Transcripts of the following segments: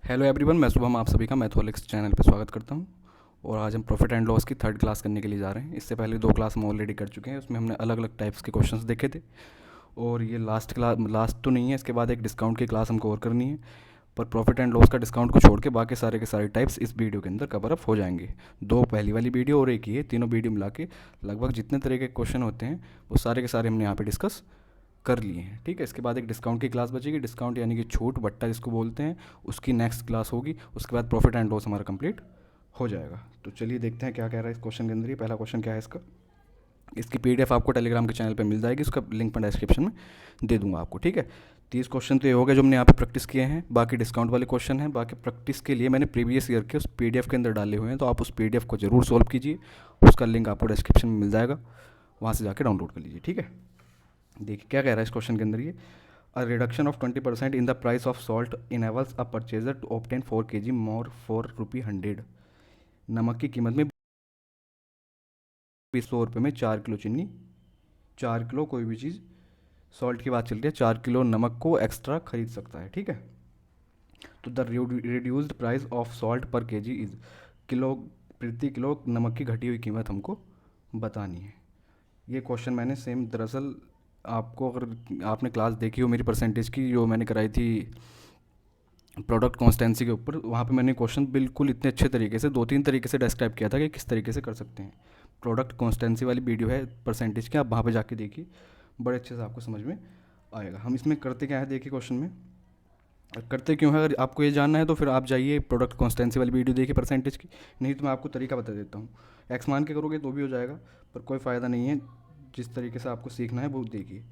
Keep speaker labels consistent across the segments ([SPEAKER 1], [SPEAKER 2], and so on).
[SPEAKER 1] Hello everyone, मैं शुभम आप सभी का मैथोलिक्स चैनल पर स्वागत करता हूं। और आज हम प्रॉफिट एंड लॉस की थर्ड क्लास करने के लिए जा रहे हैं। इससे पहले 2 क्लास हम ऑलरेडी कर चुके हैं, उसमें हमने अलग अलग टाइप्स के क्वेश्चंस देखे थे। और ये लास्ट तो नहीं है, इसके बाद एक डिस्काउंट की क्लास हमको और करनी है। पर प्रॉफिट एंड लॉस का डिस्काउंट को छोड़ के बाकी सारे के सारे टाइप्स इस वीडियो के अंदर कवर अप हो जाएंगे। 2 पहली वाली वीडियो और एक ही है, तीनों वीडियो मिला के लगभग जितने तरह के क्वेश्चन होते हैं वो सारे के सारे हमने यहाँ पे डिस्कस कर लिए हैं। ठीक है, इसके बाद एक डिस्काउंट की क्लास बचेगी। डिस्काउंट यानी कि छूट बट्टा जिसको बोलते हैं, उसकी नेक्स्ट क्लास होगी। उसके बाद प्रॉफिट एंड लॉस हमारा कंप्लीट हो जाएगा। तो चलिए देखते हैं क्या कह रहा है इस क्वेश्चन के अंदर। ही पहला क्वेश्चन क्या है इसका। इसकी पीडीएफ आपको टेलीग्राम के चैनल पे मिल जाएगी, उसका लिंक मैं डिस्क्रिप्शन में दे दूंगा आपको। ठीक है, 30 क्वेश्चन तो ये हो गए जो हमने यहाँ पे प्रैक्टिस किए हैं। बाकी डिस्काउंट वाले क्वेश्चन हैं। बाकी प्रैक्टिस के लिए मैंने प्रीवियस ईयर के उस पीडीएफ के अंदर डाले हुए हैं, तो आप उस पीडीएफ को जरूर सॉल्व कीजिए। उसका लिंक आपको डिस्क्रिप्शन में मिल जाएगा, वहाँ से जाकर डाउनलोड कर लीजिए। ठीक है, देखिए क्या कह रहा है इस क्वेश्चन के अंदर। ये A reduction of 20% in the price of salt enables a purchaser to obtain 4 kg more for ₹100। नमक की कीमत में 100 रुपये में 4 किलो चीनी, 4 किलो कोई भी चीज़, सॉल्ट की बात चल रही है, 4 किलो नमक को एक्स्ट्रा खरीद सकता है। ठीक है, तो the reduced price of salt पर केजी इज, किलो प्रति किलो नमक की घटी हुई कीमत हमको बतानी है। ये क्वेश्चन मैंने सेम दरअसल आपको, अगर आपने क्लास देखी हो मेरी परसेंटेज की जो मैंने कराई थी प्रोडक्ट कॉन्स्टेंसी के ऊपर, वहाँ पे मैंने क्वेश्चन बिल्कुल इतने अच्छे तरीके से 2-3 तरीके से डिस्क्राइब किया था कि किस तरीके से कर सकते हैं। प्रोडक्ट कॉन्स्टेंसी वाली वीडियो है परसेंटेज की, आप वहाँ पे जाके देखिए, बड़े अच्छे से आपको समझ में आएगा। हम इसमें करते क्या है देखिए क्वेश्चन में, करते क्यों है अगर आपको ये जानना है तो फिर आप जाइए प्रोडक्ट कॉन्स्टेंसी वाली वीडियो देखिए परसेंटेज की। नहीं तो मैं आपको तरीका बता देता हूँ। एक्स मान के करोगे तो भी हो जाएगा, पर कोई फ़ायदा नहीं है। जिस तरीके से आपको सीखना है वो देखिए।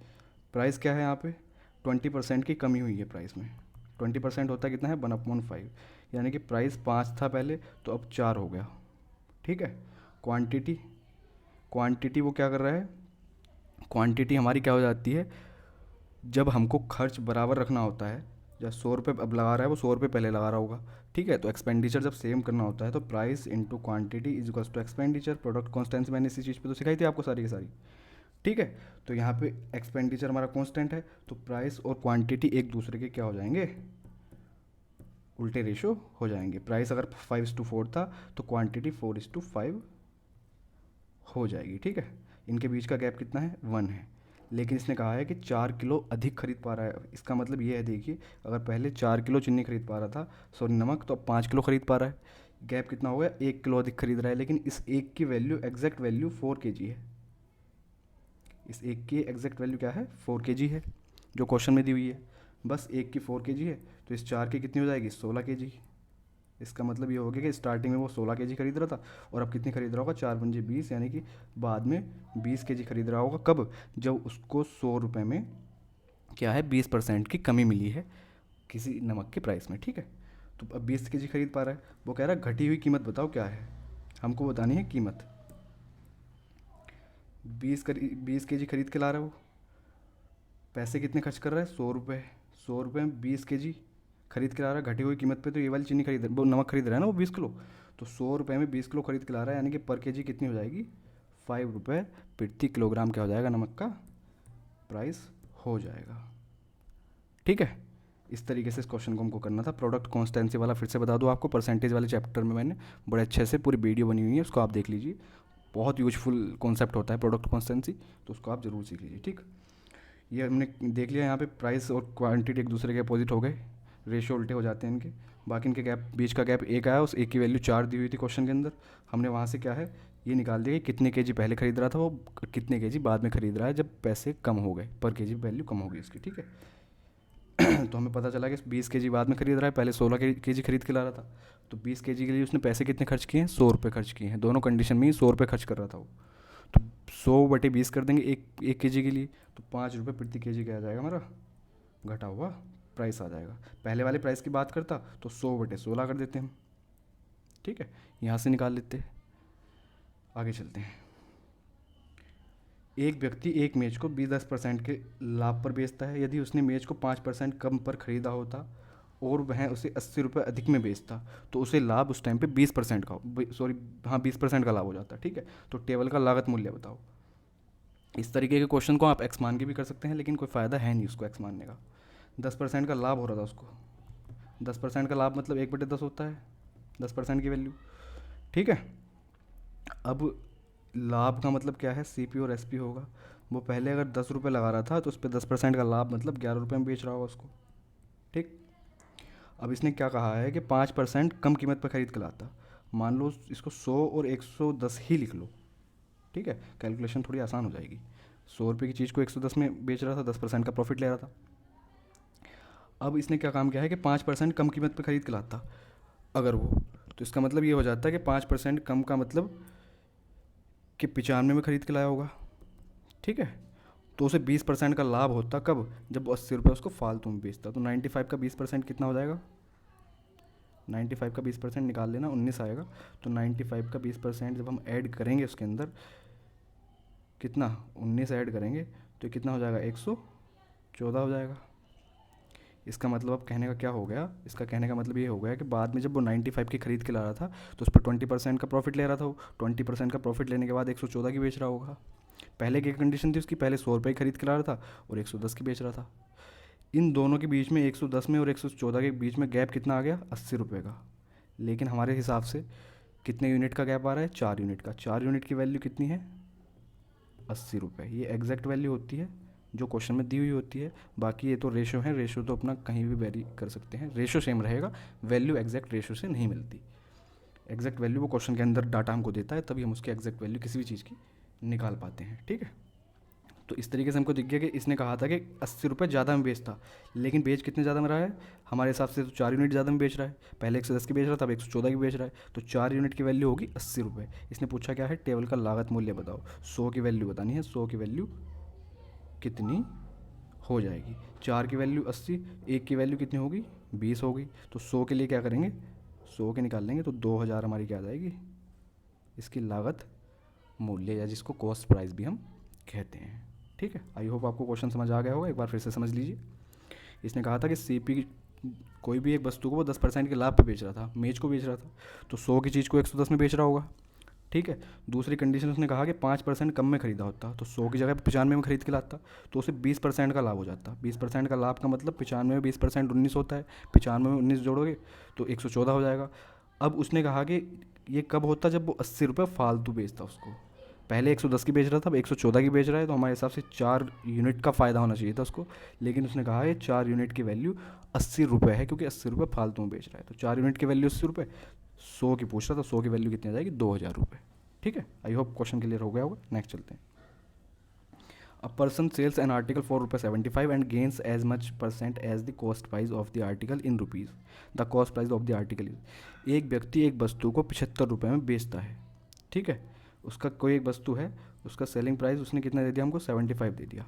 [SPEAKER 1] प्राइस क्या है यहाँ पे, 20% की कमी हुई है प्राइस में। 20% होता कितना है, 1/5, यानी कि प्राइस 5 था पहले तो अब 4 हो गया। ठीक है, क्वांटिटी, क्वांटिटी वो क्या कर रहा है, क्वांटिटी हमारी क्या हो जाती है, जब हमको खर्च बराबर रखना होता है, जब 100 रुपये अब लगा रहा है वो 100 रुपये पहले लगा रहा होगा। ठीक है, तो एक्सपेंडिचर जब सेम करना होता है तो price into quantity is equals to expenditure. Product constancy मैंने इसी चीज़ पे तो सिखाई थी आपको सारी की सारी। ठीक है, तो यहाँ पे एक्सपेंडिचर हमारा कांस्टेंट है, तो प्राइस और क्वांटिटी एक दूसरे के क्या हो जाएंगे, उल्टे रेशो हो जाएंगे। प्राइस अगर 5:4 था तो क्वांटिटी 4:5 हो जाएगी। ठीक है, इनके बीच का गैप कितना है, 1 है। लेकिन इसने कहा है कि 4 किलो अधिक खरीद पा रहा है। इसका मतलब ये है, देखिए अगर पहले 4 किलो चीनी खरीद पा रहा था, सॉरी नमक, तो अब 5 किलो खरीद पा रहा है। गैप कितना हो गया, 1 किलो अधिक खरीद रहा है। लेकिन इस एक की वैल्यू, एग्जैक्ट वैल्यू 4 kg है। इस एक की एग्जैक्ट वैल्यू क्या है, 4 kg है, जो क्वेश्चन में दी हुई है। बस एक की 4 kg है, तो इस 4 की कितनी हो जाएगी, 16 kg। इसका मतलब ये हो गया कि स्टार्टिंग में वो 16 kg खरीद रहा था और अब कितनी खरीद रहा होगा, 4×5 20, यानी कि बाद में 20 kg खरीद रहा होगा। कब, जब उसको 100 रुपये में क्या है, 20% की कमी मिली है किसी नमक के प्राइस में। ठीक है, तो अब 20 kg खरीद पा रहा है। वो कह रहा है घटी हुई कीमत बताओ क्या है, हमको बतानी है कीमत। 20 kg खरीद के ला रहा है वो, पैसे कितने खर्च कर रहा है, 100 रुपये। 100 रुपये में 20 kg खरीद के ला रहा है घटी हुई कीमत पे, तो ये वाली चीनी खरीद, वो नमक खरीद रहा है ना वो 20 किलो। तो 100 रुपये में 20 किलो खरीद के ला रहा है, यानी कि पर केजी कितनी हो जाएगी, 5 रुपये प्रति किलोग्राम क्या हो जाएगा, नमक का प्राइस हो जाएगा। ठीक है, इस तरीके से इस क्वेश्चन को हमको करना था। प्रोडक्ट कॉन्स्टेंसी वाला फिर से बता दूँ आपको, परसेंटेज वाले चैप्टर में मैंने बड़े अच्छे से पूरी वीडियो बनी हुई है, उसको आप देख लीजिए। बहुत यूजफुल कॉन्सेप्ट होता है प्रोडक्ट कॉन्स्टेंसी, तो उसको आप ज़रूर सीख लीजिए। ठीक, ये हमने देख लिया। यहाँ पे प्राइस और क्वांटिटी एक दूसरे के अपोजिट हो गए, रेशियो उल्टे हो जाते हैं इनके। बाकी इनके गैप, बीच का गैप 1 आया, उस एक की वैल्यू 4 दी हुई थी क्वेश्चन के अंदर। हमने वहाँ से क्या है, ये निकाल दिया कि कितने केजी पहले खरीद रहा था वो, कितने केजी बाद में खरीद रहा है जब पैसे कम हो गए, पर केजी वैल्यू कम हो गई इसकी। ठीक है, तो हमें पता चला कि 20 kg बाद में खरीद रहा है, पहले 16 kg खरीद के ला रहा था। तो 20 kg के लिए उसने पैसे कितने खर्च किए हैं, 100 रुपये खर्च किए हैं। दोनों कंडीशन में ही 100 रुपये खर्च कर रहा था वो। तो 100/20 कर देंगे एक केजी के लिए, तो 5 रुपये प्रति केजी क्या आ जाएगा हमारा, घटा हुआ प्राइस आ जाएगा। पहले वाले प्राइस की बात करता तो 100/16 कर देते हम। ठीक है, यहाँ से निकाल लेते हैं। आगे चलते हैं। एक व्यक्ति एक मेज को 20-10% के लाभ पर बेचता है। यदि उसने मेज को 5% कम पर खरीदा होता और वह उसे 80 रुपये अधिक में बेचता, तो उसे लाभ उस टाइम पे 20% का, सॉरी हाँ 20% का लाभ हो जाता। ठीक है, तो टेबल का लागत मूल्य बताओ। इस तरीके के क्वेश्चन को आप एक्स मान के भी कर सकते हैं, लेकिन कोई फ़ायदा है नहीं उसको एक्स मानने का। 10% का लाभ हो रहा था उसको, 10% का लाभ मतलब 1/10 होता है, 10% की वैल्यू, ठीक है। अब लाभ का मतलब क्या है, सी पी और एस पी होगा। वो पहले अगर 10 रुपये लगा रहा था तो उस पर 10% का लाभ मतलब 11 रुपये में बेच रहा होगा उसको, ठीक। अब इसने क्या कहा है कि 5% कम कीमत पर खरीद के लाता। मान लो इसको 100 और 110 ही लिख लो, ठीक है, कैलकुलेशन थोड़ी आसान हो जाएगी। 100 रुपये की चीज़ को 110 में बेच रहा था, 10% का प्रॉफिट ले रहा था। अब इसने क्या काम किया है कि 5% कम कीमत पर खरीद के लाता अगर वो, तो इसका मतलब ये हो जाता है कि 5% कम का मतलब कि 95 में खरीद के लाया होगा, ठीक है। तो उसे 20% का लाभ होता कब, जब वो 80 रुपये उसको फालतू में बेचता। तो 95 का 20% कितना हो जाएगा, 95 का 20% निकाल लेना, 19 आएगा। तो 95 का 20% जब हम ऐड करेंगे उसके अंदर, कितना, 19 ऐड करेंगे तो कितना हो जाएगा, 114 हो जाएगा। इसका मतलब अब कहने का क्या हो गया, इसका कहने का मतलब ये हो गया कि बाद में जब वो 95 की खरीद के ला रहा था तो उस पर 20% का प्रॉफिट ले रहा था वो, 20% का प्रॉफिट लेने के बाद 114 की बेच रहा होगा। पहले की कंडीशन थी उसकी, पहले 100 रुपये की खरीद के ला रहा था और 110 की बेच रहा था। इन दोनों के बीच में 110 में और 114 के बीच में गैप कितना आ गया, 80 रुपये का। लेकिन हमारे हिसाब से कितने यूनिट का गैप आ रहा है, 4 यूनिट का। 4 यूनिट की वैल्यू कितनी है, 80 रुपये। ये एग्जैक्ट वैल्यू होती है जो क्वेश्चन में दी हुई होती है। बाकी ये तो रेशो है, रेशो तो अपना कहीं भी वेरी कर सकते हैं, रेशो सेम रहेगा, वैल्यू एग्जैक्ट रेशो से नहीं मिलती। एग्जैक्ट वैल्यू वो क्वेश्चन के अंदर डाटा हमको देता है, तभी हम उसकी एग्जैक्ट वैल्यू किसी भी चीज़ की निकाल पाते हैं, ठीक है। तो इस तरीके से हमको दिख गया कि इसने कहा था कि 80 रुपये ज़्यादा में बेचता, लेकिन बेच कितने ज़्यादा में रहा है, हमारे हिसाब से तो 4 यूनिट ज़्यादा में बेच रहा है। पहले 110 की बेच रहा था, अब 114 की बेच रहा है, तो 4 यूनिट की वैल्यू होगी 80 रुपये। इसने पूछा क्या है, टेबल का लागत मूल्य बताओ। 100 की वैल्यू बतानी है, 100 की वैल्यू कितनी हो जाएगी। 4 की वैल्यू 80, 1 की वैल्यू कितनी होगी, 20 होगी। तो 100 के लिए क्या करेंगे, 100 के निकाल लेंगे तो 2000 हमारी क्या आ जाएगी, इसकी लागत मूल्य, या जिसको कॉस्ट प्राइस भी हम कहते हैं, ठीक है। आई होप आपको क्वेश्चन समझ आ गया होगा, एक बार फिर से समझ लीजिए। इसने कहा था कि सीपी कोई भी एक वस्तु को वो 10% के लाभ पे बेच रहा था, मेज को बेच रहा था, तो 100 की चीज़ को 110 में बेच रहा होगा, ठीक है। दूसरी कंडीशन उसने कहा कि 5% कम में खरीदा होता, तो 100 की जगह 95 में खरीद के लाता, तो उसे 20% का लाभ हो जाता। 20% का लाभ का मतलब 95 में 20% 19 होता है, 95 में 19 जोड़ोगे तो 114 हो जाएगा। अब उसने कहा कि ये कब होता, जब वो 80 रुपये फालतू बेचता उसको। पहले 110 की बेच रहा था, अब 114 की बेच रहा है, तो हमारे हिसाब से 4 यूनिट का फ़ायदा होना चाहिए था उसको। लेकिन उसने कहा है 4 यूनिट की वैल्यू 80 रुपये है, क्योंकि 80 रुपये फालतू में बेच रहा है। तो 4 यूनिट की वैल्यू 80 रुपये, 100 की पूछ रहा था, 100 की वैल्यू कितनी आ जाएगी, 2000 रुपये, ठीक है। आई होप क्वेश्चन क्लियर हो गया होगा। नेक्स्ट चलते हैं। A person sells an article for ₹75 and gains as much percent as the cost price of the article in rupees. The cost price of the article is, एक व्यक्ति एक वस्तु को 75 रुपये में बेचता है, ठीक है। उसका कोई एक वस्तु है, उसका सेलिंग प्राइस उसने कितना दे दिया हमको, 75 दे दिया।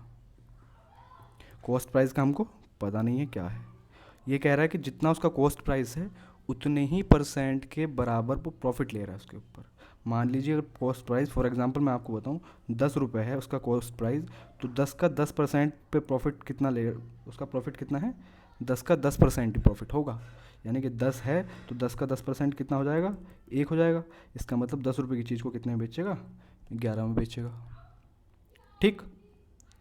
[SPEAKER 1] कॉस्ट प्राइस का हमको पता नहीं है क्या है। ये कह रहा है कि जितना उसका कॉस्ट प्राइस है उतने ही परसेंट के बराबर वो प्रॉफिट ले रहा है उसके ऊपर। मान लीजिए अगर कॉस्ट प्राइस, फॉर एग्जांपल मैं आपको बताऊं, 10 रुपये है उसका कॉस्ट प्राइस, तो 10 का 10% पे प्रॉफिट कितना ले, उसका प्रॉफिट कितना है, 10 का 10% ही प्रॉफिट होगा। यानी कि 10 है तो 10 का 10% कितना हो जाएगा, 1 हो जाएगा। इसका मतलब 10 रुपये की चीज़ को कितने में बेचेगा, 11 में बेचेगा, ठीक।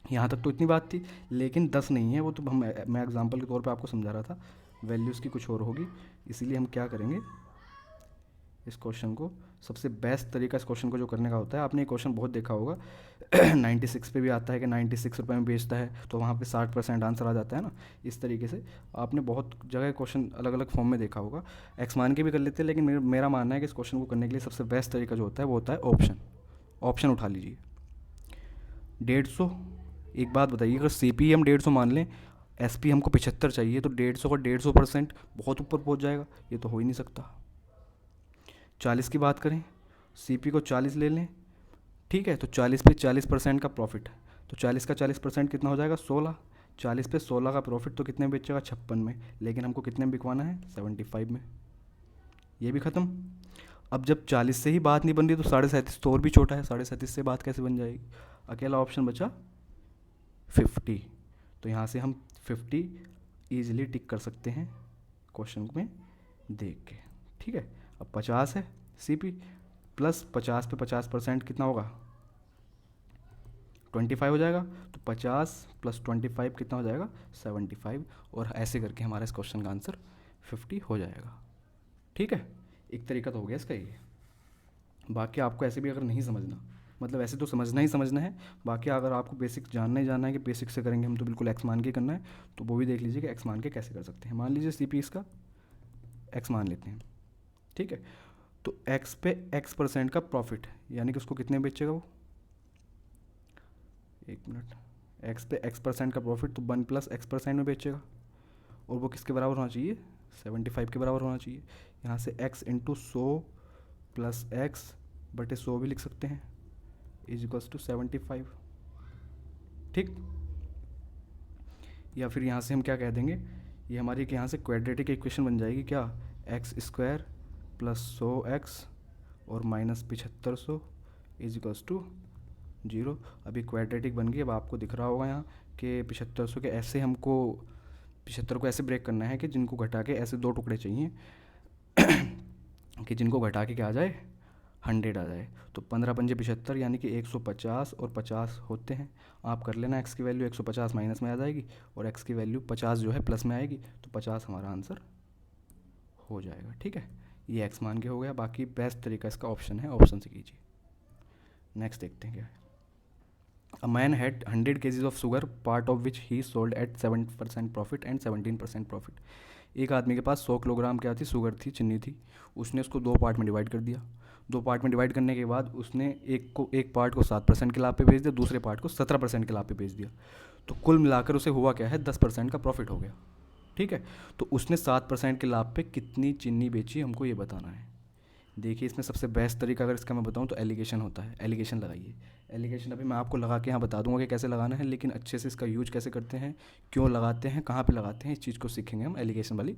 [SPEAKER 1] यहाँ तक तो इतनी बात थी। लेकिन 10 नहीं है वो, तो मैं एग्जांपल के तौर पे आपको समझा रहा था, वैल्यूज़ की कुछ और होगी। इसीलिए हम क्या करेंगे, इस क्वेश्चन को सबसे बेस्ट तरीका इस क्वेश्चन को जो करने का होता है, आपने ये क्वेश्चन बहुत देखा होगा 96 पे भी आता है कि 96 रुपये में बेचता है, तो वहाँ पे 60% आंसर आ जाता है ना। इस तरीके से आपने बहुत जगह क्वेश्चन अलग अलग फॉर्म में देखा होगा। एक्स मान के भी कर लेते हैं, लेकिन मेरा मानना है कि इस क्वेश्चन को करने के लिए सबसे बेस्ट तरीका जो होता है वो होता है ऑप्शन। ऑप्शन उठा लीजिए। 150, एक बात बताइए, अगर सी पी हम 150 मान लें, एस पी हमको 75 चाहिए, तो 150 का 150% बहुत ऊपर पहुंच जाएगा, ये तो हो ही नहीं सकता। 40 की बात करें, सी पी को 40 ले लें, ठीक है, तो 40 पे 40% का प्रॉफिट है, तो 40 का 40% कितना हो जाएगा, 16। 40 पे 16 का प्रॉफिट तो कितने में बेचेगा, 56 में। लेकिन हमको कितने में बिकवाना है, 75 में। ये भी ख़त्म। अब जब 40 से ही बात नहीं बन रही तो 37.5 तो और भी छोटा है, 37.5 से बात कैसे बन जाएगी। अकेला ऑप्शन बचा 50, तो यहाँ से हम 50 ईजिली टिक कर सकते हैं क्वेश्चन में देख के, ठीक है। अब 50 है सी पी, प्लस 50 पे 50% कितना होगा, 25 हो जाएगा। तो 50 + 25 कितना हो जाएगा, 75। और ऐसे करके हमारा इस क्वेश्चन का आंसर 50 हो जाएगा। ठीक है, एक तरीका तो हो गया इसका ये। बाकी आपको ऐसे भी अगर नहीं समझना, मतलब ऐसे तो समझना ही समझना है, बाकी अगर आपको बेसिक जानना ही जानना है कि बेसिक से करेंगे हम तो बिल्कुल एक्स मान के करना है, तो वो भी देख लीजिए कि एक्स मान के कैसे कर सकते हैं। मान लीजिए सी पी इसका एक्स मान लेते हैं, ठीक है। तो एक्स पे एक्स परसेंट का प्रॉफिट, यानी कि उसको कितने में बेचेगा वो, एक मिनट, एक्स पे एक्स परसेंट का प्रॉफिट तो 1+X% में बेचेगा, और वो किसके बराबर होना चाहिए, 75 के बराबर होना चाहिए। यहाँ से x इंटू 100+x/100 भी लिख सकते हैं, = 75। ठीक, या फिर यहाँ से हम क्या कह देंगे, ये हमारी यहाँ से क्वाड्रेटिक इक्वेशन बन जाएगी क्या, x² + 100x और -7500 = 0। अभी क्वाड्रेटिक बन गई। अब आपको दिख रहा होगा यहाँ कि 7500 के ऐसे हमको 75 को ऐसे ब्रेक करना है कि जिनको घटा के ऐसे दो टुकड़े चाहिए कि जिनको घटा के क्या आ जाए, 100 आ जाए। तो 15×5 75, यानी कि 150 और 50 होते हैं। आप कर लेना, x की वैल्यू 150 माइनस में आ जाएगी और x की वैल्यू 50 जो है प्लस में आएगी, तो 50 हमारा आंसर हो जाएगा। ठीक है, ये x मान के हो गया। बाकी बेस्ट तरीका इसका ऑप्शन है, ऑप्शन से कीजिए। नेक्स्ट देखते हैं क्या है। A man had 100 kgs of sugar, part of which he sold at 7% profit and 17% profit. एक आदमी के पास 100 किलोग्राम क्या थी, शुगर थी, चीनी थी। उसने उसको दो पार्ट में डिवाइड कर दिया। दो पार्ट में डिवाइड करने के बाद उसने एक पार्ट को 7% के लाभ पे बेच दिया, दूसरे पार्ट को 17% के लाभ पे बेच दिया। तो कुल मिलाकर उसे हुआ क्या है, 10% का प्रॉफिट हो गया। ठीक है, तो उसने 7% के लाभ पे कितनी चीनी बेची, हमको ये बताना है। देखिए, इसमें सबसे बेस्ट तरीका अगर इसका मैं बताऊं तो एलिगेशन होता है। एलिगेशन लगाइए। एलिगेशन अभी मैं आपको लगा के यहाँ बता दूंगा कि कैसे लगाना है, लेकिन अच्छे से इसका यूज कैसे करते हैं, क्यों लगाते हैं, कहाँ पे लगाते हैं, इस चीज़ को सीखेंगे हम एलिगेशन वाली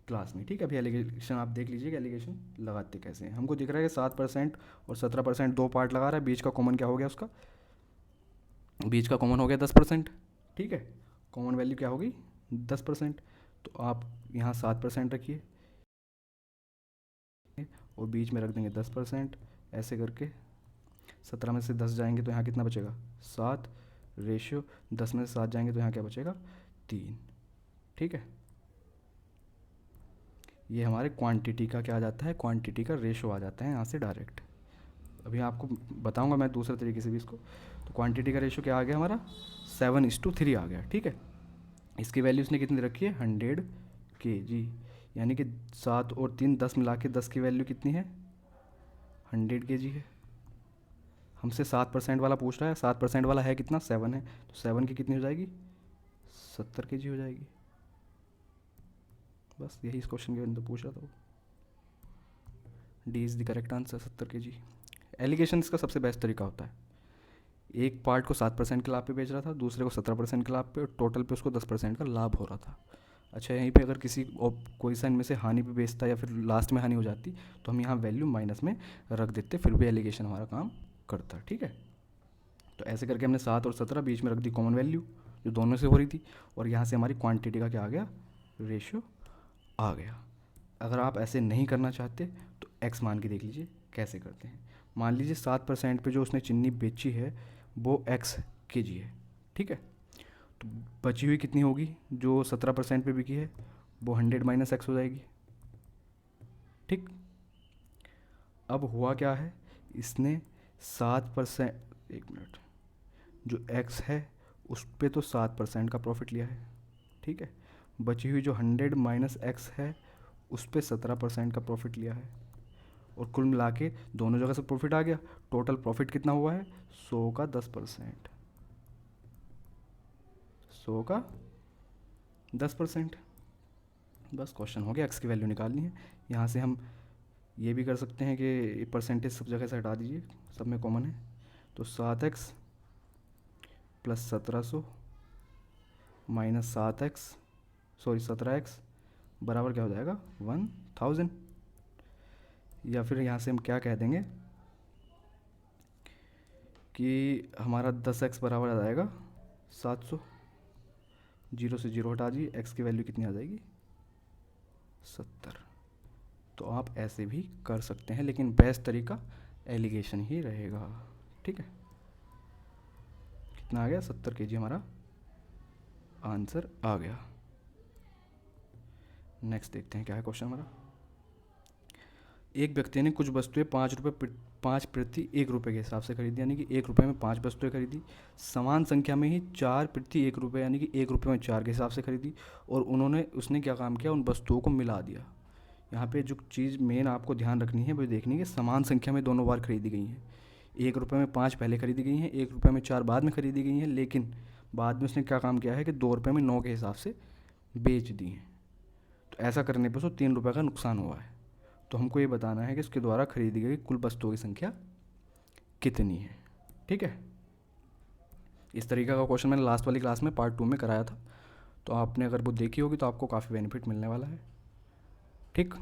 [SPEAKER 1] क्लास में। ठीक है, अभी एलिगेशन आप देख लीजिए कि एलिगेशन लगाते कैसे हैं। हमको दिख रहा है कि 7% और 17% दो पार्ट लगा रहा है, बीच का कॉमन क्या हो गया, उसका बीच का कॉमन हो गया 10%। ठीक है, कॉमन वैल्यू क्या होगी, 10%। तो आप यहाँ 7% रखिए और बीच में रख देंगे 10%। ऐसे करके 17 में से 10 जाएंगे तो यहाँ कितना बचेगा, 7 रेशियो 10 में से 7 जाएंगे तो यहाँ क्या बचेगा, 3। ठीक है, ये हमारे क्वांटिटी का क्या आ जाता है, क्वांटिटी का रेशो आ जाता है यहाँ से डायरेक्ट। अभी आपको बताऊंगा मैं दूसरे तरीके से भी इसको। तो क्वांटिटी का रेशो क्या आ गया हमारा, 7:3 आ गया। ठीक है, इसकी वैल्यू उसने कितनी रखी है, 100 kg, यानी कि 7 और 3 10 मिला के 10 की वैल्यू कितनी है, 100 kg है। हमसे 7% वाला पूछ रहा है, 7% वाला है कितना, 7 है, तो 7 की कितनी हो जाएगी, 70 kg हो जाएगी। बस यही इस क्वेश्चन के अंदर पूछ रहा था वो। D is the correct answer, 70 kg। Alligation इसका सबसे बेस्ट तरीका होता है। एक पार्ट को 7% के लाभ पे बेच रहा था, दूसरे को 17% के लाभ पे, और टोटल पे उसको 10% का लाभ हो रहा था। अच्छा, यहीं पे अगर किसी कोई सा इनमें से हानि पे बेचता या फिर लास्ट में हानि हो जाती तो हम यहाँ वैल्यू माइनस में रख देते, फिर भी एलिगेशन हमारा काम करता। ठीक है, तो ऐसे करके हमने 7 और 17 बीच में रख दी कॉमन वैल्यू जो दोनों से हो रही थी, और यहाँ से हमारी क्वांटिटी का क्या आ गया, रेशियो आ गया। अगर आप ऐसे नहीं करना चाहते तो एक्स मान के देख लीजिए कैसे करते हैं। मान लीजिए 7% पे जो उसने चीनी बेची है वो x kg है। ठीक है, तो बची हुई कितनी होगी, जो 17% पे बिकी है वो 100 - x हो जाएगी। ठीक, अब हुआ क्या है, इसने 7%, एक मिनट, जो x है उस पे तो 7% का प्रॉफिट लिया है। ठीक है, बची हुई जो 100 - x है उस पे 17% का प्रॉफिट लिया है, और कुल मिला के दोनों जगह से प्रॉफिट आ गया। टोटल प्रॉफिट कितना हुआ है, 100 का 10%, 100 का 10%। बस क्वेश्चन हो गया, एक्स की वैल्यू निकालनी है। यहाँ से हम ये भी कर सकते हैं कि परसेंटेज सब जगह से हटा दीजिए, सब में कॉमन है। तो 7x + 1700 - 7x, सॉरी 17x बराबर क्या हो जाएगा, 1000। या फिर यहाँ से हम क्या कह देंगे कि हमारा 10x बराबर आ जाएगा 700। 0 से 0 हटा दीजिए, x की वैल्यू कितनी आ जाएगी, 70। तो आप ऐसे भी कर सकते हैं, लेकिन बेस्ट तरीका एलिगेशन ही रहेगा। ठीक है, कितना आ गया, 70 kg हमारा आंसर आ गया। नेक्स्ट देखते हैं क्या है क्वेश्चन हमारा। एक व्यक्ति ने कुछ वस्तुएं 5 प्रति 1 रुपये के हिसाब से खरीदी, यानी कि 1 रुपये में 5 वस्तुएं खरीदी। समान संख्या में ही 4 प्रति 1 रुपये यानी कि 1 रुपये में 4 के हिसाब से खरीदी। और उसने क्या काम किया, उन वस्तुओं को मिला दिया। यहाँ पे जो चीज़ मेन आपको ध्यान रखनी है वो देखनी है कि समान संख्या में दोनों बार खरीदी गई हैं। 1 रुपये में 5 पहले खरीदी गई हैं, 1 रुपये में 4 बाद में खरीदी गई हैं, लेकिन बाद में उसने क्या काम किया है कि 2 रुपये में 9 के हिसाब से बेच दी हैं। तो ऐसा करने पर उसको 3 रुपये का नुकसान हुआ है। तो हमको ये बताना है कि उसके द्वारा खरीदी गई कुल वस्तुओं की संख्या कितनी है। ठीक है, इस तरीके का क्वेश्चन मैंने लास्ट वाली क्लास में पार्ट 2 में कराया था, तो आपने अगर वो देखी होगी तो आपको काफ़ी बेनिफिट मिलने वाला है। ठीक,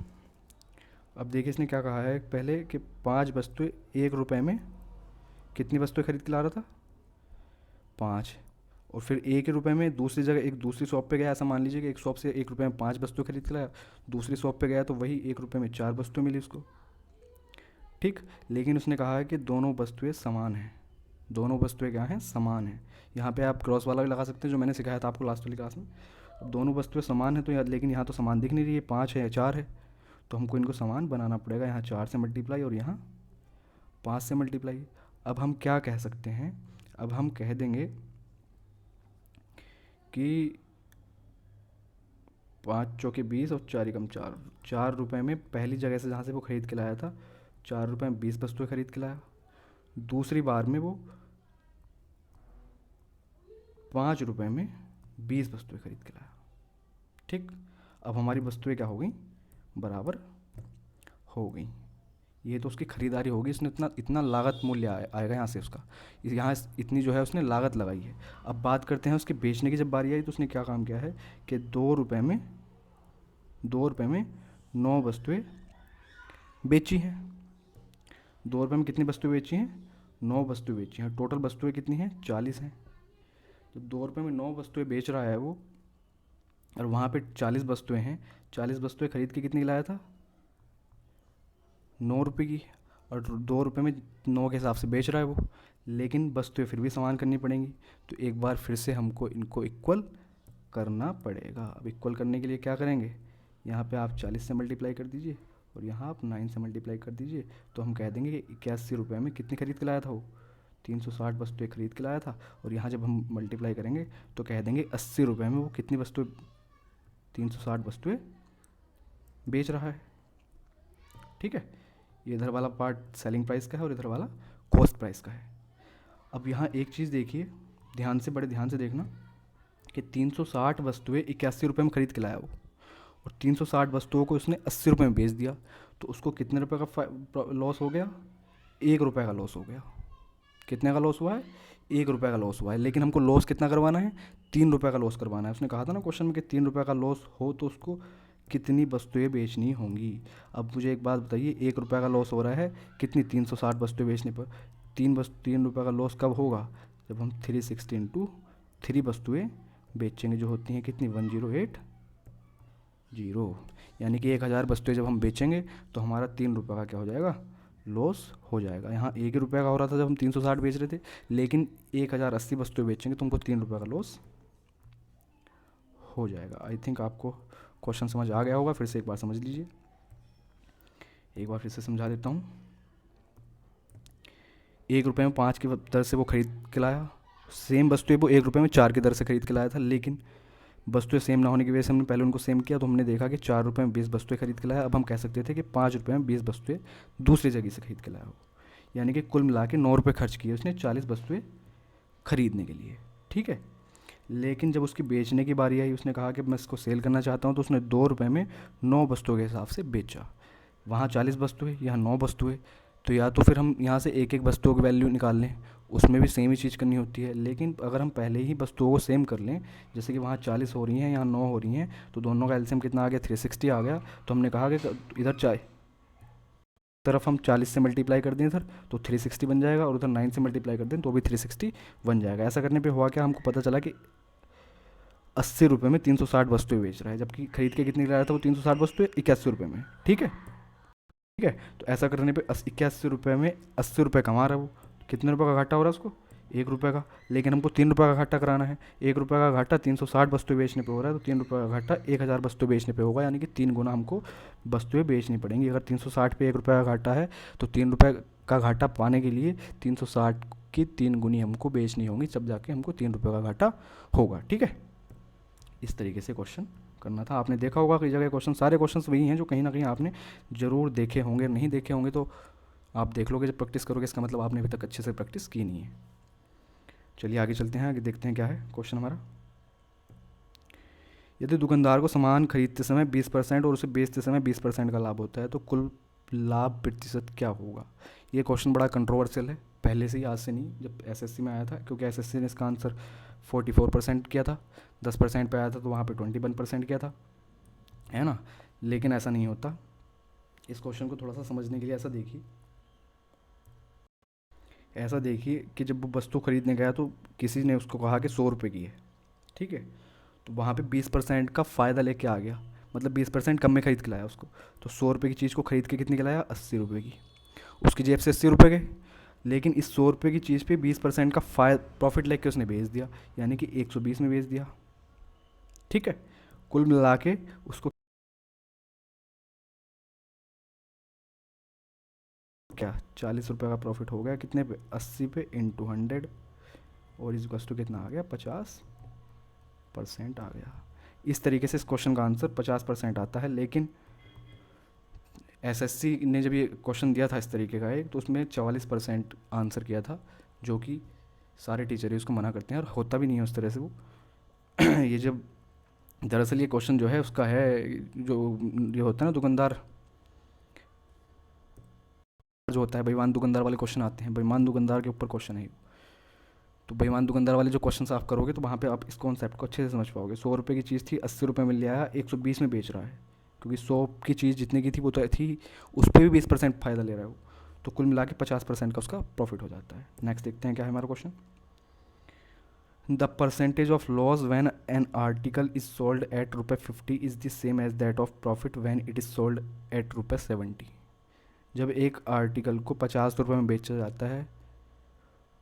[SPEAKER 1] अब देखिए इसने क्या कहा है पहले कि 5 वस्तुएं 1 रुपये में कितनी वस्तुएं खरीद के ला रहा था, 5। और फिर 1 रुपये में दूसरी जगह एक दूसरी शॉप पे गया, ऐसा मान लीजिए कि एक शॉप से 1 रुपये में 5 वस्तु खरीद के लाया, दूसरी शॉप पे गया तो वही 1 रुपये में 4 वस्तु मिली उसको। ठीक, लेकिन उसने कहा है कि दोनों वस्तुएं समान हैं। दोनों वस्तुएं क्या हैं, समान हैं। यहाँ पे आप क्रॉस वाला भी लगा सकते हैं जो मैंने सिखाया था आपको लास्ट वाली क्लास में। अब दोनों वस्तुएं समान हैं तो लेकिन यहाँ तो समान दिख नहीं रही है, 5 है 4 है, तो हमको इनको समान बनाना पड़ेगा। यहाँ 4 से मल्टीप्लाई और यहाँ 5 से मल्टीप्लाई। अब हम क्या कह सकते हैं, अब हम कह देंगे कि 5 चौके 20 और 4 एकम 4, 4 रुपये में पहली जगह से जहाँ से वो ख़रीद के लाया था 4 रुपये में 20 वस्तुएं खरीद के लाया। दूसरी बार में वो 5 रुपये में 20 वस्तुएं खरीद के लाया। ठीक, अब हमारी वस्तुएं क्या हो गई, बराबर हो गई। ये तो उसकी ख़रीदारी होगी, इसने इतना लागत मूल्य आएगा यहाँ से उसका, यहाँ इतनी जो है उसने लागत लगाई है। अब बात करते हैं उसके बेचने की। जब बारी आई तो उसने क्या काम किया है कि 2 रुपये में 9 वस्तुएं बेची हैं। 2 रुपये में कितनी वस्तुएं बेची हैं, 9 वस्तुएं बेची हैं। टोटल वस्तुएं कितनी हैं, 40 हैं। तो 2 रुपये में 9 वस्तुएं बेच रहा है वो, और वहाँ पे 40 वस्तुएं हैं। 40 वस्तुएं खरीद के कितनी लाया था, 9 रुपये की, और 2 रुपये में 9 के हिसाब से बेच रहा है वो, लेकिन वस्तुएं फिर भी समान करनी पड़ेंगी। तो एक बार फिर से हमको इनको इक्वल करना पड़ेगा। अब इक्वल करने के लिए क्या करेंगे, यहाँ पे आप 40 से मल्टीप्लाई कर दीजिए और यहाँ आप 9 से मल्टीप्लाई कर दीजिए। तो हम कह देंगे कि 81 रुपये में कितनी खरीद के लाया था वो, 360 वस्तुएं खरीद के लाया था। और यहाँ जब हम मल्टीप्लाई करेंगे तो कह देंगे 80 रुपये में वो कितनी वस्तुएं, 360 वस्तुएं बेच रहा है। ठीक है, ये इधर वाला पार्ट सेलिंग प्राइस का है और इधर वाला कॉस्ट प्राइस का है। अब यहाँ एक चीज़ देखिए, ध्यान से, बड़े ध्यान से देखना कि 360 वस्तुएं 81 रुपये में ख़रीद के लाया वो, और 360 वस्तुओं को उसने 80 रुपये में बेच दिया। तो उसको कितने रुपए का लॉस हो गया, 1 रुपये का लॉस हो गया। कितने का लॉस हुआ है, 1 रुपये का लॉस हुआ है। लेकिन हमको लॉस कितना करवाना है, 3 रुपये का लॉस करवाना है। उसने कहा था ना क्वेश्चन में कि 3 रुपये का लॉस हो तो उसको कितनी वस्तुएं बेचनी होंगी। अब मुझे एक बात बताइए, 1 रुपये का लॉस हो रहा है कितनी, 360 वस्तुएं बेचने पर। 3 रुपये का लॉस कब होगा, जब हम 360 इंटू 3 वस्तुएं बेचेंगे, जो होती हैं कितनी, 1080, यानी कि 1000 वस्तुएं जब हम बेचेंगे तो हमारा 3 रुपये का क्या हो जाएगा, लॉस हो जाएगा। यहाँ 1 रुपये का हो रहा था जब हम 360 बेच रहे थे, लेकिन 1080 वस्तुएं बेचेंगे तो हमको 3 रुपये का लॉस हो जाएगा। आई थिंक आपको क्वेश्चन समझ आ गया होगा, फिर से एक बार समझ लीजिए। एक बार फिर से समझा देता हूँ। 1 रुपये में 5 की दर से वो खरीद के लाया, सेम वस्तुएं वो 1 रुपये में 4 की दर से खरीद के लाया था, लेकिन वस्तुएं सेम ना होने की वजह से हमने पहले उनको सेम किया, तो हमने देखा कि 4 रुपये में 20 वस्तुएं खरीद के लाया। अब हम कह सकते थे कि 5 रुपये में 20 वस्तुएं दूसरी जगह से खरीद के लाया हो, यानी कि कुल मिला के 9 रुपये खर्च किए उसने 40 वस्तुएं खरीदने के लिए। ठीक है, लेकिन जब उसकी बेचने की बारी आई, उसने कहा कि मैं इसको सेल करना चाहता हूँ, तो उसने 2 रुपये में 9 वस्तुओं के हिसाब से बेचा। वहाँ 40 वस्तुएं, यहाँ 9 वस्तुएं, तो या तो फिर हम यहाँ से एक एक वस्तुओं की वैल्यू निकाल लें, उसमें भी सेम ही चीज़ करनी होती है। लेकिन अगर हम पहले ही वस्तुओं को सेम कर लें, जैसे कि वहाँ 40 हो रही हैं, यहाँ 9 हो रही हैं, तो दोनों का एलसीएम कितना आ गया, 360 आ गया। तो हमने कहा कि इधर तरफ हम 40 से मल्टीप्लाई कर दें इधर तो 360 बन जाएगा, और उधर 9 से मल्टीप्लाई कर दें तो भी 360 बन जाएगा। ऐसा करने पे हुआ क्या, हमको पता चला कि 80 रुपये में 360 वस्तुएं बेच रहा है, जबकि खरीद के कितने लाया था वो 360 वस्तुएं, 81 रुपये में। ठीक है, तो ऐसा करने पे 81 रुपये में 80 रुपये कमा रहा है वो। कितने रुपये का घाटा हो रहा है उसको, 1 रुपये का, लेकिन हमको 3 रुपये का घाटा कराना है। 1 रुपये का घाटा 360 वस्तुएं बेचने पे हो रहा है, तो 3 रुपये का घाटा 1000 वस्तुएं बेचने पे होगा, यानी कि 3 गुना हमको वस्तुएं बेचनी पड़ेंगी। अगर 360 पे 1 रुपये का घाटा है तो 3 रुपये का घाटा पाने के लिए 360 की 3 गुनी हमको बेचनी होगी, तब जाके हमको 3 रुपये का घाटा होगा। ठीक है, इस तरीके से क्वेश्चन करना था। आपने देखा होगा कई जगह क्वेश्चन, सारे क्वेश्चन वही हैं जो कहीं ना कहीं आपने ज़रूर देखे होंगे, नहीं देखे होंगे तो आप देख लोगे जब प्रैक्टिस करोगे, इसका मतलब आपने अभी तक अच्छे से प्रैक्टिस की नहीं है। चलिए आगे चलते हैं, आगे देखते हैं क्या है क्वेश्चन हमारा। यदि दुकानदार को सामान खरीदते समय 20% और उसे बेचते समय 20% का लाभ होता है तो कुल लाभ प्रतिशत क्या होगा। ये क्वेश्चन बड़ा कंट्रोवर्शियल है, पहले से ही, आज से नहीं, जब एसएससी में आया था, क्योंकि एसएससी ने इसका आंसर 44% किया था, 10% पे आया था तो वहाँ पे 21% किया था, है ना। लेकिन ऐसा नहीं होता। इस क्वेश्चन को थोड़ा सा समझने के लिए ऐसा देखिए कि जब वो वस्तु खरीदने गया तो किसी ने उसको कहा कि 100 रुपये की है, ठीक है, तो वहाँ पे 20% का फ़ायदा लेके आ गया, मतलब 20% कम में खरीद के लाया उसको। तो 100 रुपये की चीज़ को खरीद के कितने की लाया, 80 रुपये की। उसकी जेब से 80 रुपये गए, लेकिन इस 100 रुपये की चीज़ पे 20% का प्रॉफिट लेके उसने बेच दिया, यानी कि 120 में बेच दिया। ठीक है, कुल मिला के उसको क्या 40 रुपये का प्रॉफिट हो गया, कितने पे, 80 पे इंटू 100, और इस वस्तु कितना आ गया, 50% आ गया। इस तरीके से इस क्वेश्चन का आंसर 50% आता है। लेकिन एसएससी ने जब ये क्वेश्चन दिया था इस तरीके का एक, तो उसमें 44% आंसर किया था, जो कि सारे टीचर ही उसको मना करते हैं और होता भी नहीं है उस तरह से वो। ये जब दरअसल ये क्वेश्चन जो है उसका है, जो ये होता है ना दुकानदार, जो होता है बेईमान दुकानदार वाले क्वेश्चन आते हैं, बेईमान दुकानदार के ऊपर क्वेश्चन है। तो बेईमान दुकानदार वाले जो क्वेश्चन आप करोगे तो वहाँ पे आप इस कॉन्सेप्ट को अच्छे से समझ पाओगे। 100 रुपये की चीज़ थी, 80 रुपये में ले आया, 120 में बेच रहा है, क्योंकि 100 की चीज़ जितने की थी वो तो थी, उस पर भी 20% फ़ायदा ले रहा है वो, तो कुल मिला के 50% का उसका प्रॉफिट हो जाता है। नेक्स्ट देखते हैं क्या है हमारा question. The percentage of loss when an article is sold at ₹50 is the same as that of profit when it is sold at ₹70। जब एक आर्टिकल को 50 रुपये में बेचा जाता है